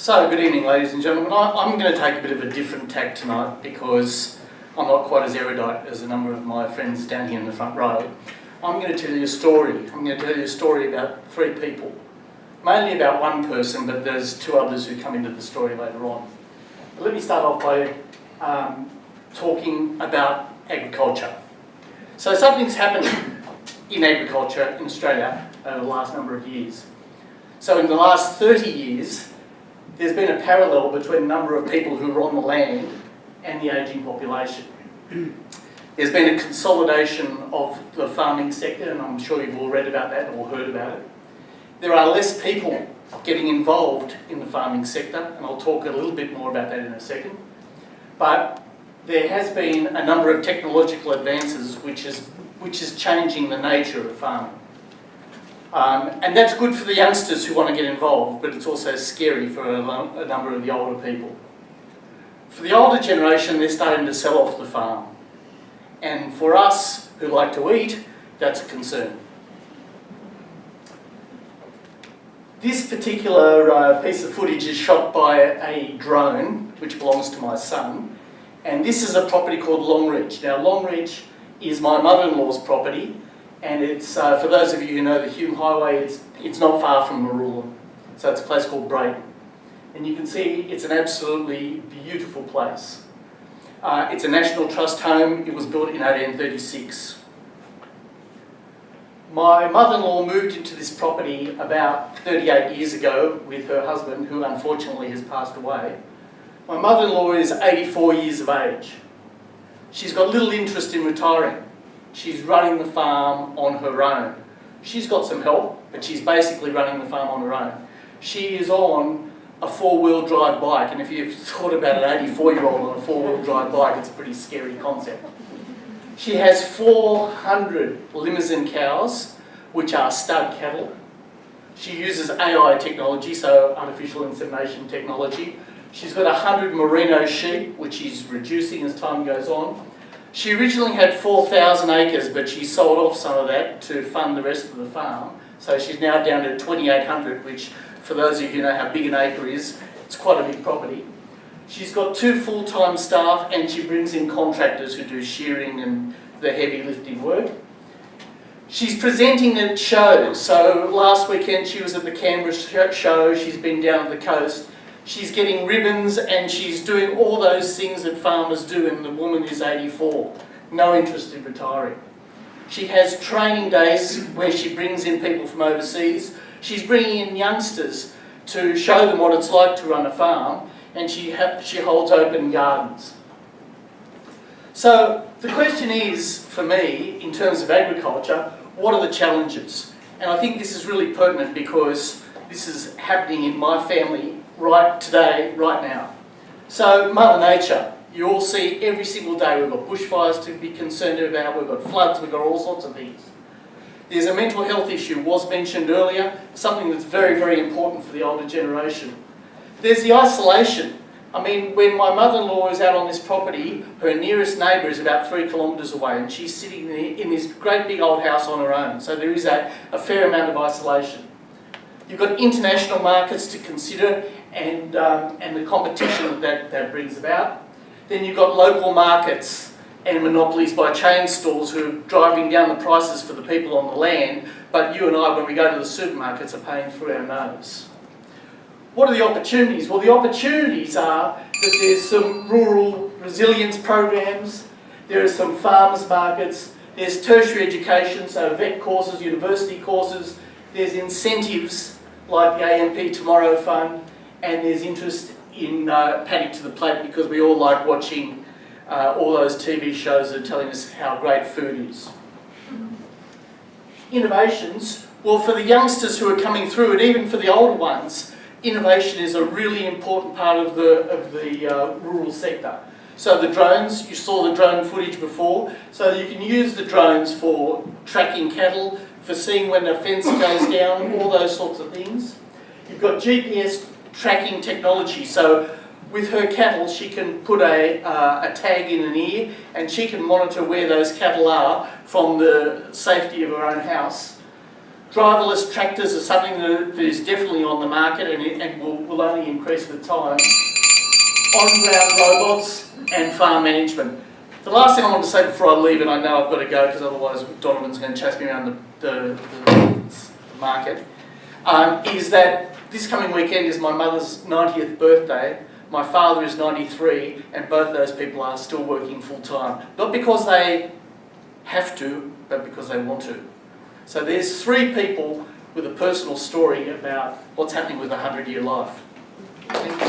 So, good evening ladies and gentlemen. I'm going to take a bit of a different tack tonight because I'm not quite as erudite as a number of my friends down here in the front row. I'm going to tell you a story. I'm going to tell you a story about three people. Mainly about one person, but there's two others who come into the story later on. But let me start off by talking about agriculture. So something's happened in agriculture in Australia over the last number of years. So in the last 30 years, there's been a parallel between the number of people who are on the land and the ageing population. There's been a consolidation of the farming sector, and I'm sure you've all read about that or heard about it. There are less people getting involved in the farming sector, and I'll talk a little bit more about that in a second. But there has been a number of technological advances which is changing the nature of farming. And that's good for the youngsters who want to get involved, but it's also scary for a number of the older people. For the older generation, they're starting to sell off the farm. And for us who like to eat, that's a concern. This particular piece of footage is shot by a drone, which belongs to my son. And this is a property called Longreach. Now, Longreach is my mother-in-law's property. And it's, for those of you who know the Hume Highway, it's not far from Marulan. So it's a place called Brayton. And you can see it's an absolutely beautiful place. It's a National Trust home. It was built in 1836. My mother-in-law moved into this property about 38 years ago with her husband, who unfortunately has passed away. My mother-in-law is 84 years of age. She's got little interest in retiring. She's running the farm on her own. She's got some help, but she's basically running the farm on her own. She is on a four-wheel drive bike, and if you've thought about an 84-year-old on a four-wheel drive bike, it's a pretty scary concept. She has 400 Limousin cows, which are stud cattle. She uses AI technology, so artificial insemination technology. She's got 100 merino sheep, which she's reducing as time goes on. She originally had 4,000 acres, but she sold off some of that to fund the rest of the farm. So she's now down to 2,800, which, for those of you who know how big an acre is, it's quite a big property. She's got 2 full-time staff, and she brings in contractors who do shearing and the heavy lifting work. She's presenting at shows. So last weekend she was at the Canberra show. She's been down at the coast. She's getting ribbons and she's doing all those things that farmers do, and the woman is 84, no interest in retiring. She has training days where she brings in people from overseas. She's bringing in youngsters to show them what it's like to run a farm, and she holds open gardens. So the question is, for me, in terms of agriculture, what are the challenges? And I think this is really pertinent because this is happening in my family right today, right now. So Mother Nature, you all see every single day we've got bushfires to be concerned about, we've got floods, we've got all sorts of things. There's a mental health issue, was mentioned earlier, something that's very, very important for the older generation. There's the isolation. I mean, when my mother-in-law is out on this property, her nearest neighbour is about 3 kilometres away, and she's sitting in this great big old house on her own. So there is a fair amount of isolation. You've got international markets to consider, and the competition that brings about. Then you've got local markets and monopolies by chain stores who are driving down the prices for the people on the land, but you and I, when we go to the supermarkets, are paying through our nose. What are the opportunities? Well, the opportunities are that there's some rural resilience programs, there are some farmers markets, there's tertiary education, so vet courses, university courses, there's incentives like the AMP Tomorrow Fund, and there's interest in Paddock to the Plate because we all like watching all those TV shows that are telling us how great food is. Innovations, well, for the youngsters who are coming through, and even for the older ones, innovation is a really important part of the rural sector. So the drones, you saw the drone footage before, so you can use the drones for tracking cattle, for seeing when the fence goes down, all those sorts of things. You've got GPS tracking technology, so with her cattle she can put a tag in an ear and she can monitor where those cattle are from the safety of her own house. Driverless tractors are something that is definitely on the market and will only increase with time. On-ground robots and farm management. The last thing I want to say before I leave, and I know I've got to go because otherwise Donovan's going to chase me around the market, is that this coming weekend is my mother's 90th birthday. My father is 93, and both those people are still working full-time. Not because they have to, but because they want to. So there's 3 people with a personal story about what's happening with a 100-year life. Thank you.